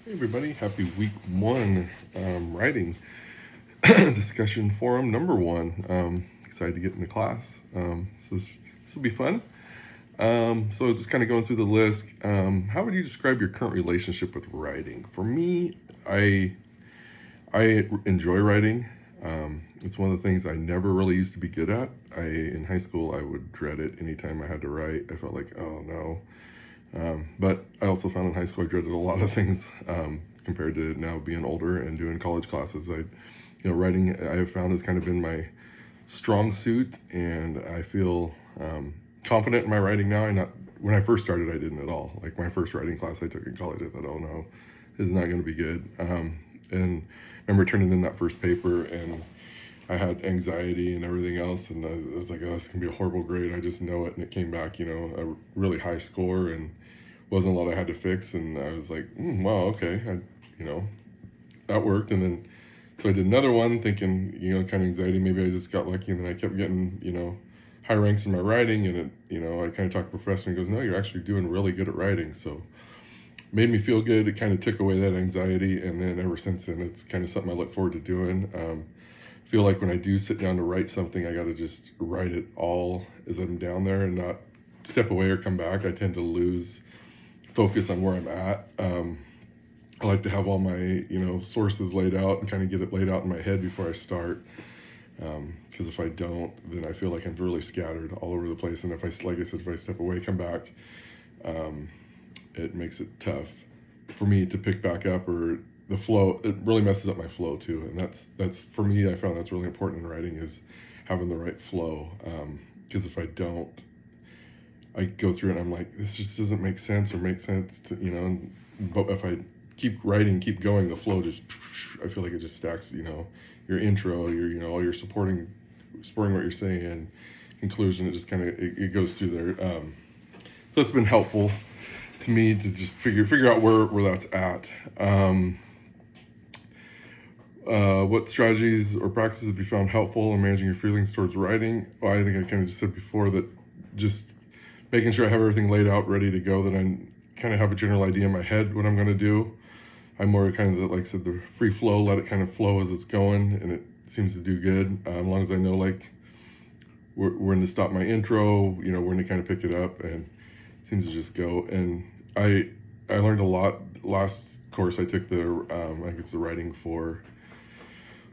Hey everybody, happy week one writing discussion forum number one. Excited to get into class. So this will be fun. So just kind of going through the list. How would you describe your current relationship with writing? For me, I enjoy writing. It's one of the things I never really used to be good at. In high school I would dread it anytime I had to write. I felt like, oh no. But I also found in high school I dreaded a lot of things compared to now being older and doing college classes. Writing I have found has kind of been my strong suit, and I feel confident in my writing now. When I first started, I didn't at all. Like my first writing class I took in college, I thought, oh no, this is not going to be good. And I remember turning in that first paper, and I had anxiety and everything else, and I was like, oh, this is gonna be a horrible grade. I just know it, and it came back, a really high score, and wasn't a lot I had to fix, and I was like, wow, okay, that worked. And then so I did another one, thinking, kind of anxiety. Maybe I just got lucky, and then I kept getting, high ranks in my writing, and I kind of talked to the professor, and he goes, no, you're actually doing really good at writing. So made me feel good. It kind of took away that anxiety, and then ever since then, it's kind of something I look forward to doing. Feel like when I do sit down to write something, I got to just write it all as I'm down there and not step away or come back. I tend to lose focus on where I'm at. I like to have all my, sources laid out and kind of get it laid out in my head before I start. Because if I don't, then I feel like I'm really scattered all over the place. And like I said, if I step away, come back, it makes it tough for me to pick back up, or the flow. It really messes up my flow too. And that's for me, I found that's really important in writing, is having the right flow. Because if I don't, I go through it and I'm like, this just doesn't make sense, or make sense to, but if I keep writing, keep going, the flow just, I feel like it just stacks, your intro, all your supporting what you're saying, and conclusion, it just kind of, it goes through there. So it's been helpful to me to just figure out where that's at. What strategies or practices have you found helpful in managing your feelings towards writing? Well, I think I kind of just said before that just making sure I have everything laid out, ready to go, that I kind of have a general idea in my head what I'm going to do. I'm more kind of, like I said, the free flow, let it kind of flow as it's going, and it seems to do good. As long as I know, like, when to stop my intro, when to kind of pick it up, and it seems to just go. And I learned a lot. Last course I took I think it's the writing for,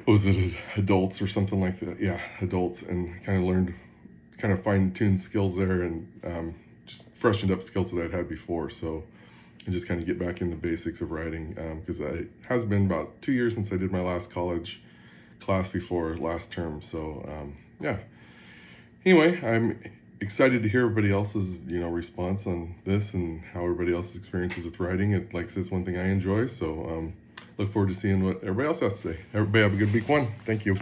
what was it, adults or something like that? Yeah, adults, and kind of fine-tuned skills there, and just freshened up skills that I'd had before. So and just kind of get back in the basics of writing, because it has been about 2 years since I did my last college class before last term. So yeah. Anyway, I'm excited to hear everybody else's response on this, and how everybody else's experiences with writing. It, like I said, it's one thing I enjoy. So look forward to seeing what everybody else has to say. Everybody have a good week one. Thank you.